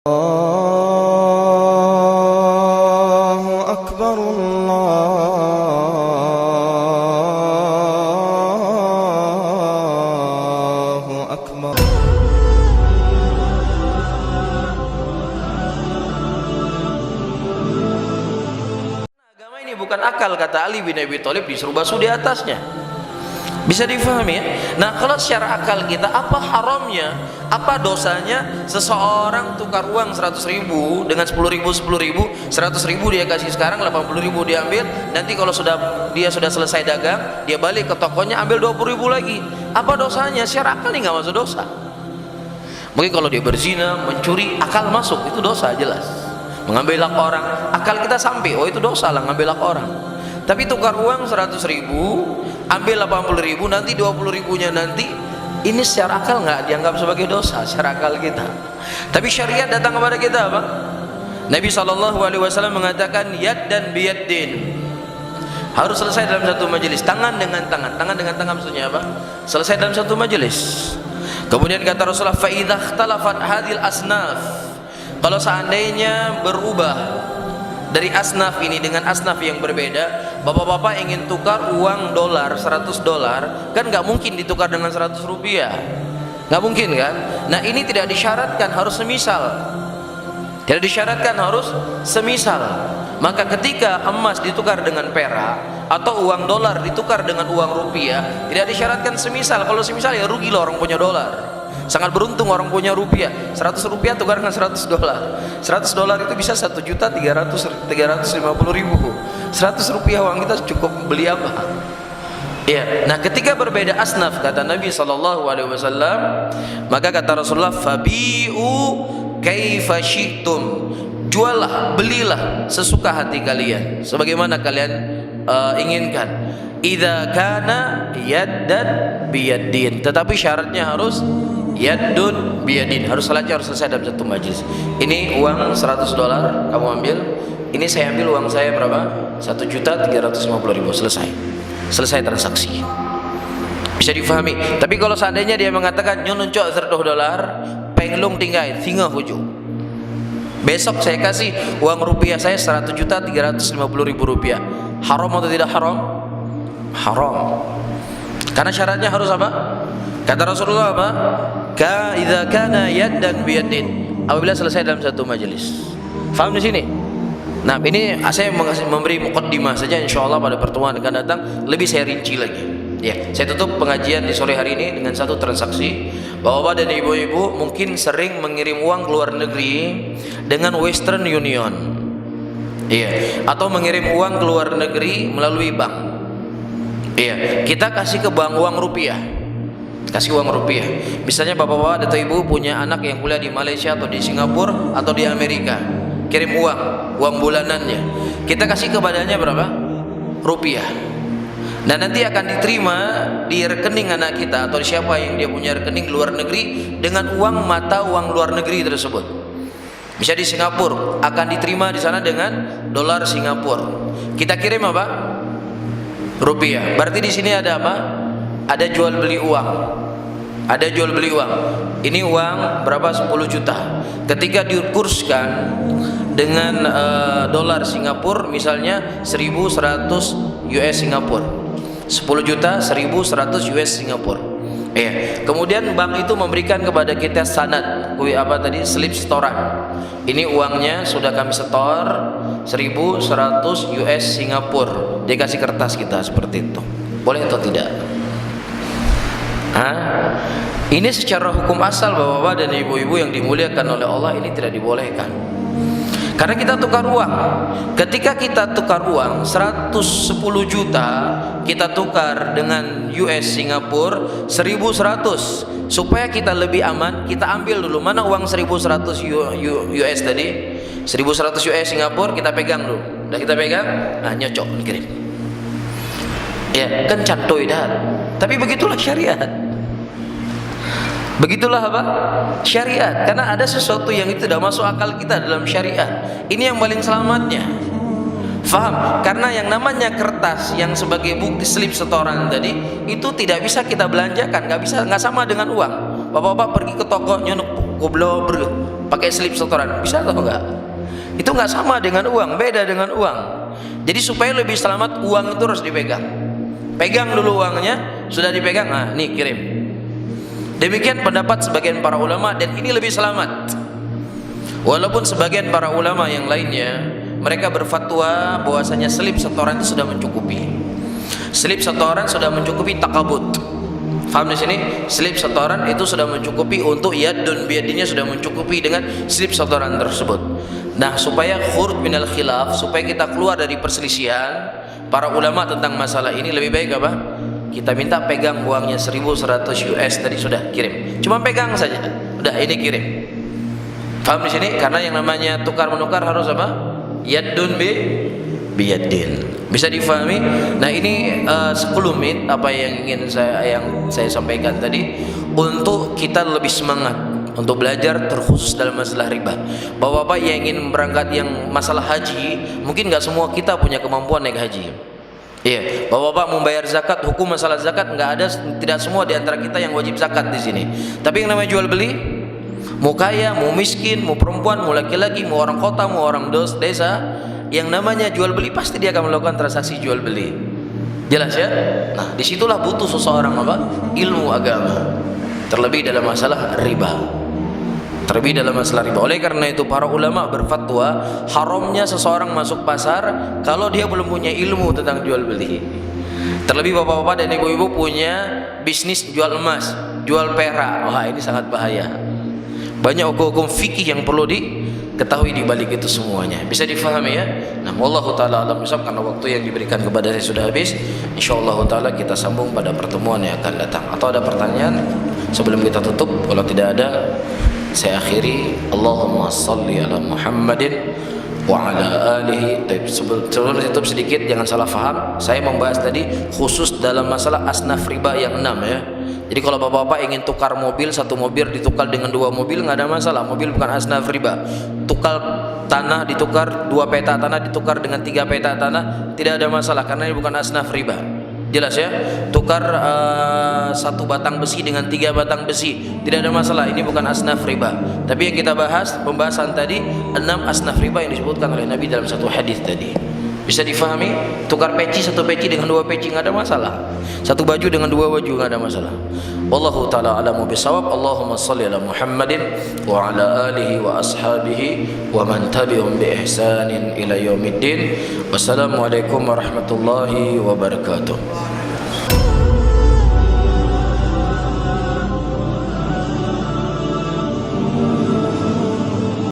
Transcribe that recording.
Allahu Akbar, Allahu Akbar. Agama ini bukan akal, kata Ali bin Abi Thalib, disuruh basuh di atasnya. Bisa difahami ya? Nah, kalau secara akal kita, apa haramnya, apa dosanya seseorang tukar uang 100.000 dengan 10.000, 100.000 dia kasih sekarang, 80.000 dia ambil, nanti kalau dia sudah selesai dagang, dia balik ke tokonya ambil 20.000 lagi. Apa dosanya? Secara akal ini nggak masuk dosa. Mungkin kalau dia berzina, mencuri, akal masuk, itu dosa jelas. Mengambil hak orang, akal kita sampai, oh itu dosa lah ngambil hak orang. Tapi tukar uang 100.000, ambil 80.000, nanti 20.000-nya nanti, ini secara akal nggak dianggap sebagai dosa secara akal kita. Tapi syariat datang kepada kita apa? Nabi SAW mengatakan yad dan biyaddin, harus selesai dalam satu majelis. Tangan dengan tangan maksudnya apa? Selesai dalam satu majelis. Kemudian kata Rasulullah, fa idza ikhtalafat hadhil asnaf, kalau seandainya berubah dari asnaf ini dengan asnaf yang berbeda, bapak-bapak ingin tukar uang dolar, $100, kan nggak mungkin ditukar dengan 100 rupiah, nggak mungkin kan? Nah, ini tidak disyaratkan harus semisal, tidak disyaratkan harus semisal. Maka ketika emas ditukar dengan perak atau uang dolar ditukar dengan uang rupiah, tidak disyaratkan semisal. Kalau semisal ya rugi loh orang punya dolar. Sangat beruntung orang punya rupiah. 100 rupiah tukar dengan $100. $100 itu bisa 1.350.000. 100 rupiah uang kita cukup beli apa? Ya. Nah, ketika berbeda asnaf, kata Nabi SAW, maka kata Rasulullah, fabi'u kaifa syi'tum, jualah, belilah sesuka hati kalian, sebagaimana kalian inginkan. Idza kana yaddan biyaddin, tetapi syaratnya harus yaddun biyadin, harus selesai dalam satu majlis. Ini uang $100 kamu ambil, ini saya ambil uang saya berapa? 1.350.000, selesai transaksi. Bisa difahami. Tapi kalau seandainya dia mengatakan nyuncok $100 penglung tinggal singa huju, besok saya kasih uang rupiah saya 1.350.000 rupiah, haram atau tidak haram? Haram. Karena syaratnya harus apa? Kata Rasulullah apa? Ka idza kana yaddan biyadin, apabila selesai dalam satu majelis. Faham di sini? Nah, ini saya memberi muqaddimah saja, insyaallah pada pertemuan akan datang lebih saya rinci lagi. Ya, saya tutup pengajian di sore hari ini dengan satu transaksi. Bapak-bapak dan ibu-ibu mungkin sering mengirim uang ke luar negeri dengan Western Union. Iya, atau mengirim uang ke luar negeri melalui bank. Iya, kita kasih ke bank uang rupiah. Kasih uang rupiah. Misalnya bapak-bapak atau ibu punya anak yang kuliah di Malaysia atau di Singapura atau di Amerika, kirim uang bulanannya. Kita kasih kepadanya berapa? Rupiah. Nah, nanti akan diterima di rekening anak kita atau siapa yang dia punya rekening luar negeri dengan uang mata uang luar negeri tersebut. Bisa di Singapura, akan diterima di sana dengan dolar Singapura. Kita kirim apa? Rupiah. Berarti di sini ada apa? Ada jual beli uang. Ada jual beli uang. Ini uang berapa? 10 juta. Ketika dikurskan dengan dolar Singapura misalnya 1.100 US Singapura. 10 juta 1.100 US Singapura. Kemudian bank itu memberikan kepada kita sanad, slip setoran. Ini uangnya sudah kami setor 1.100 US Singapura. Dia kasih kertas kita seperti itu. Boleh atau tidak? Ini secara hukum asal bapak-bapak dan ibu-ibu yang dimuliakan oleh Allah, ini tidak dibolehkan. Karena kita tukar uang. Ketika kita tukar uang 110 juta, kita tukar dengan US Singapura 1.100. Supaya kita lebih aman, kita ambil dulu mana uang 1.100 US tadi, 1.100 US Singapura, kita pegang dulu. Udah kita pegang, nyocok, kirim. Ya, kan cantoi dah. Tapi begitulah syariat. Begitulah apa? Syariat. Karena ada sesuatu yang itu tidak masuk akal kita dalam syariat. Ini yang paling selamatnya. Faham? Karena yang namanya kertas yang sebagai bukti slip setoran tadi itu tidak bisa kita belanjakan, nggak sama dengan uang. Bapak-bapak pergi ke toko nyunuk kublober pakai slip setoran, bisa atau enggak? Itu enggak sama dengan uang, beda dengan uang. Jadi supaya lebih selamat, uang itu harus dipegang. Pegang dulu uangnya, sudah dipegang, nah nih kirim. Demikian pendapat sebagian para ulama, dan ini lebih selamat. Walaupun sebagian para ulama yang lainnya mereka berfatwa bahwasanya slip setoran itu sudah mencukupi. Slip setoran sudah mencukupi takabut. Faham di sini? Slip setoran itu sudah mencukupi untuk yadun biyadinya, sudah mencukupi dengan slip setoran tersebut. Nah, supaya khuruj minal khilaf, supaya kita keluar dari perselisihan para ulama tentang masalah ini, lebih baik apa? Kita minta pegang uangnya 1.100 US tadi, sudah kirim. Cuma pegang saja. Udah, ini kirim. Paham di sini? Karena yang namanya tukar menukar harus apa? Yadun biyadin. Bisa difahami? Nah, ini sekelumit apa yang ingin saya sampaikan tadi, untuk kita lebih semangat untuk belajar terkhusus dalam masalah riba. Bapak-bapak yang ingin berangkat yang masalah haji, mungkin nggak semua kita punya kemampuan naik haji. Iya, bapak-bapak membayar zakat, hukum masalah zakat nggak ada, tidak semua di antara kita yang wajib zakat di sini. Tapi yang namanya jual beli, mau kaya, mau miskin, mau perempuan, mau laki-laki, mau orang kota, mau orang desa, yang namanya jual beli pasti dia akan melakukan transaksi jual beli. Jelas ya? Nah, disitulah butuh seseorang apa? Ilmu agama. Terlebih dalam masalah riba. Terlebih dalam masalah riba. Oleh karena itu para ulama berfatwa haramnya seseorang masuk pasar kalau dia belum punya ilmu tentang jual beli. Terlebih bapak-bapak dan ibu-ibu punya bisnis jual emas, jual perak. Wah, ini sangat bahaya. Banyak hukum fikih yang perlu diketahui di balik itu semuanya. Bisa difahami ya? Nah, wallahu taala alam bisawab, karena waktu yang diberikan kepada saya sudah habis. Insyaallah taala kita sambung pada pertemuan yang akan datang. Atau ada pertanyaan sebelum kita tutup? Kalau tidak ada, saya akhiri. Allahumma salli ala Muhammadin wa ala alihi. Sebelum tutup sedikit, jangan salah faham. Saya membahas tadi khusus dalam masalah asnaf riba yang 6 ya. Jadi kalau bapak-bapak ingin tukar mobil, satu mobil ditukar dengan 2 mobil, nggak ada masalah. Mobil bukan asnaf riba. Tukar tanah ditukar, 2 peta tanah ditukar dengan 3 peta tanah, tidak ada masalah karena ini bukan asnaf riba. Jelas ya? Tukar 1 batang besi dengan 3 batang besi, tidak ada masalah. Ini bukan asnaf riba. Tapi yang kita bahas, pembahasan tadi 6 asnaf riba yang disebutkan oleh Nabi dalam satu hadis tadi. Bisa difahami? Tukar peci, 1 peci dengan 2 peci, nggak ada masalah. 1 baju dengan 2 baju, nggak ada masalah. Wallahu taala a'lamu bisawab. Allahumma shalli ala Muhammadin wa ala alihi wa ashabihi wa man tabi'ahum bi ihsanin ila yaumiddin. Wassalamualaikum warahmatullahi wabarakatuh.